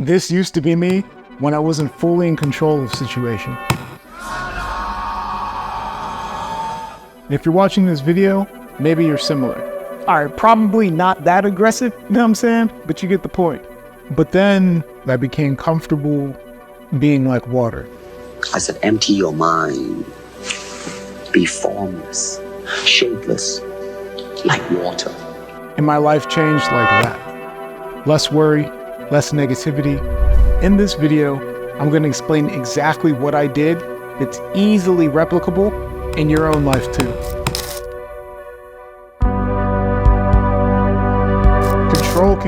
This used to be me when I wasn't fully in control of the situation. If you're watching this video, maybe you're similar. All right, probably not that aggressive, you know what I'm saying? But you get the point. But then I became comfortable being like water. I said, empty your mind. Be formless, shapeless, like water. And my life changed like that. Less worry, less negativity. In this video, I'm going to explain exactly what I did that's easily replicable in your own life too. Control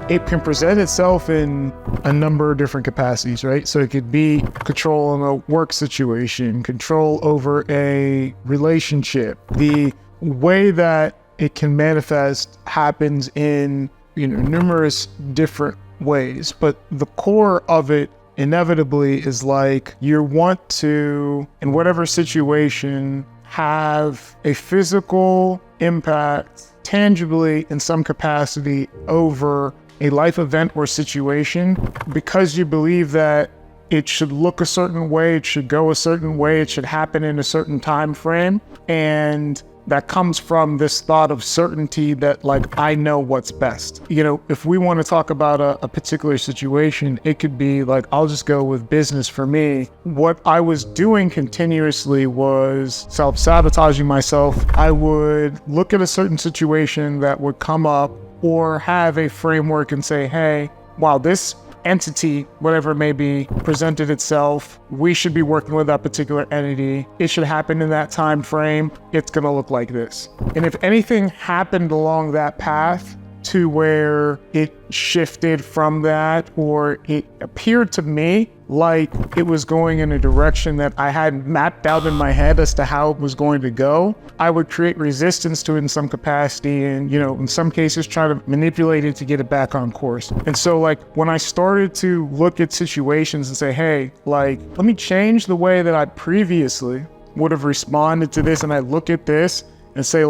it can present itself in a number of different capacities, right? So it could be control in a work situation, control over a relationship. The way that it can manifest happens in, numerous different ways, but the core of it inevitably is like you want to, in whatever situation, have a physical impact tangibly in some capacity over a life event or situation because you believe that it should look a certain way, it should go a certain way, it should happen in a certain time frame. And that comes from this thought of certainty that like, I know what's best. If we want to talk about a particular situation, it could be like, I'll just go with business for me. What I was doing continuously was self-sabotaging myself. I would look at a certain situation that would come up or have a framework and say, hey, wow, this entity, whatever it may be, presented itself. We should be working with that particular entity. It should happen in that time frame. It's going to look like this. And if anything happened along that path to where it shifted from that, or it appeared to me like it was going in a direction that I had mapped out in my head as to how it was going to go, I would create resistance to it in some capacity and, in some cases try to manipulate it to get it back on course. And so when I started to look at situations and say, hey, let me change the way that I previously would have responded to this, and I look at this and say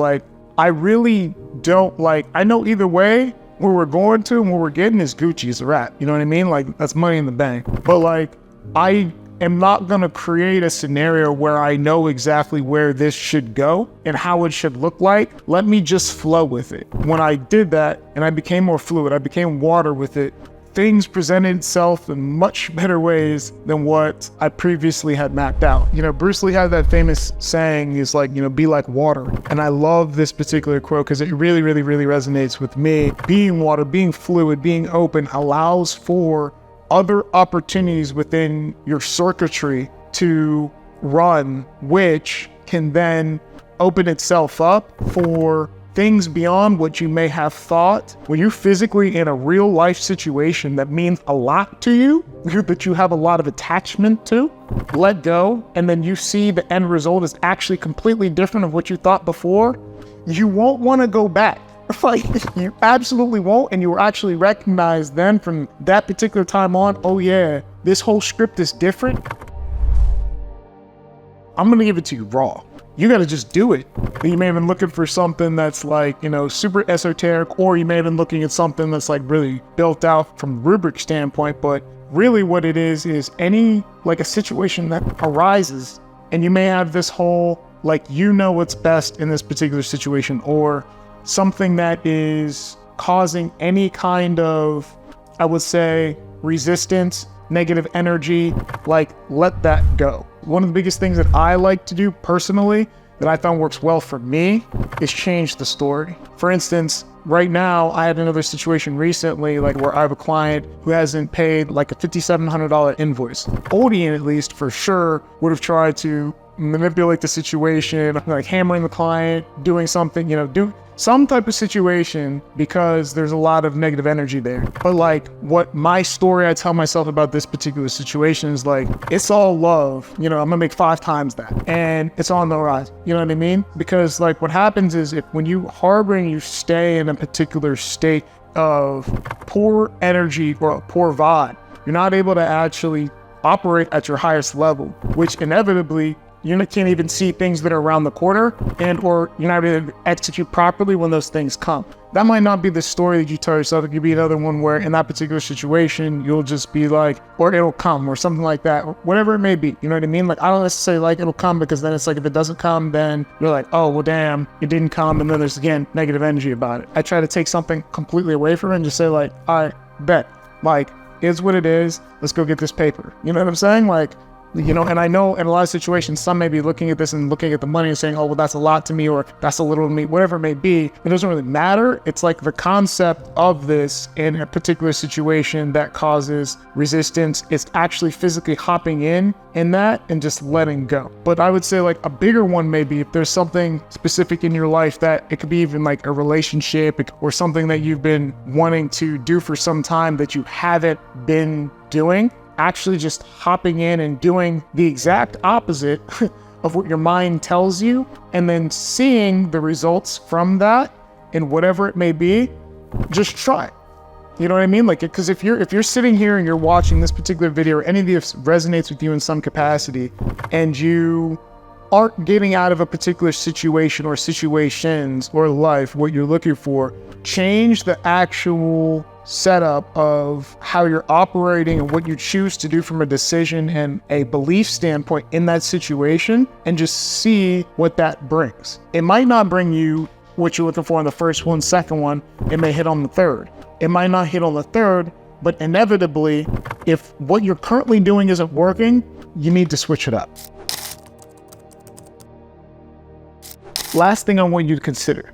I really don't I know either way where we're going to and where we're getting is Gucci, is a wrap. You know what I mean? That's money in the bank. But I am not going to create a scenario where I know exactly where this should go and how it should look like. Let me just flow with it. When I did that and I became more fluid, I became water with it, things presented itself in much better ways than what I previously had mapped out. Bruce Lee had that famous saying is be like water. And I love this particular quote because it really, really, really resonates with me. Being water, being fluid, being open allows for other opportunities within your circuitry to run, which can then open itself up for things beyond what you may have thought. When you're physically in a real life situation that means a lot to you, that you have a lot of attachment to, let go, and then you see the end result is actually completely different of what you thought before, you won't want to go back. You absolutely won't, and you will actually recognize then from that particular time on, oh yeah, this whole script is different. I'm gonna give it to you raw. You gotta just do it. You may have been looking for something that's super esoteric, or you may have been looking at something that's really built out from the rubric standpoint, but really what it is any a situation that arises, and you may have this whole what's best in this particular situation, or something that is causing any kind of, I would say, resistance, negative energy, let that go. One of the biggest things that I like to do personally that I found works well for me is change the story. For instance, right now, I had another situation recently, where I have a client who hasn't paid a $5,700 invoice. Odeon, at least, for sure, would have tried to manipulate the situation, hammering the client, doing something, do some type of situation because there's a lot of negative energy there. But what my story I tell myself about this particular situation is it's all love. I'm gonna make 5 times that, and it's on the rise. You know what I mean? Because what happens is when you harbor and you stay in a particular state of poor energy or a poor vibe, you're not able to actually operate at your highest level, which inevitably You can't even see things that are around the corner, and or you're not able to execute properly when those things come. That might not be the story that you tell yourself. It could be another one where in that particular situation, you'll just be like, or it'll come or something like that, or whatever it may be. You know what I mean? Like, I don't necessarily like it'll come, because then it's like, if it doesn't come, then you're like, oh, well, damn, it didn't come. And then there's, again, negative energy about it. I try to take something completely away from it and just say like, I bet, like, is what it is. Let's go get this paper. You know what I'm saying? Like, you know, and I know in a lot of situations, some may be looking at this and looking at the money and saying, oh, well, that's a lot to me, or that's a little to me, whatever it may be. It doesn't really matter. It's like the concept of this in a particular situation that causes resistance. It's actually physically hopping in that and just letting go. But I would say like a bigger one may be if there's something specific in your life that it could be even like a relationship or something that you've been wanting to do for some time that you haven't been doing. Actually just hopping in and doing the exact opposite of what your mind tells you, and then seeing the results from that and whatever it may be, just try it. You know what I mean? Like, because if you're sitting here and you're watching this particular video, or any of this resonates with you in some capacity, and you aren't getting out of a particular situation or situations or life what you're looking for, change the actual setup of how you're operating and what you choose to do from a decision and a belief standpoint in that situation, and just see what that brings. It might not bring you what you're looking for on the first one, second one. It may hit on the third. It might not hit on the third, but inevitably, if what you're currently doing isn't working, you need to switch it up. Last thing I want you to consider.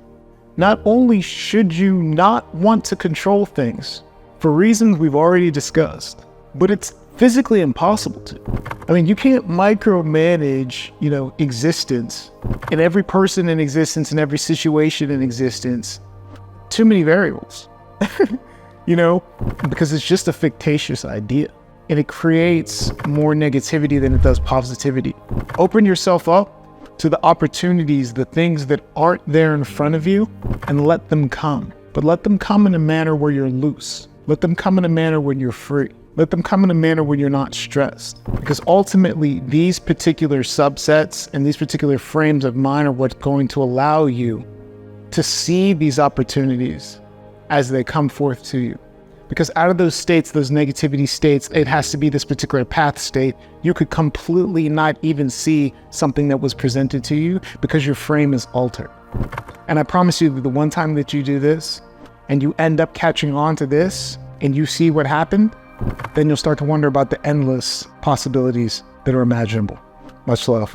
Not only should you not want to control things for reasons we've already discussed, but it's physically impossible to. I mean, you can't micromanage, existence, and every person in existence, and every situation in existence. Too many variables, because it's just a fictitious idea, and it creates more negativity than it does positivity. Open yourself up to the opportunities, the things that aren't there in front of you, and let them come. But let them come in a manner where you're loose. Let them come in a manner when you're free. Let them come in a manner when you're not stressed. Because ultimately, these particular subsets and these particular frames of mind are what's going to allow you to see these opportunities as they come forth to you. Because out of those states, those negativity states, it has to be this particular path state. You could completely not even see something that was presented to you because your frame is altered. And I promise you that the one time that you do this and you end up catching on to this and you see what happened, then you'll start to wonder about the endless possibilities that are imaginable. Much love.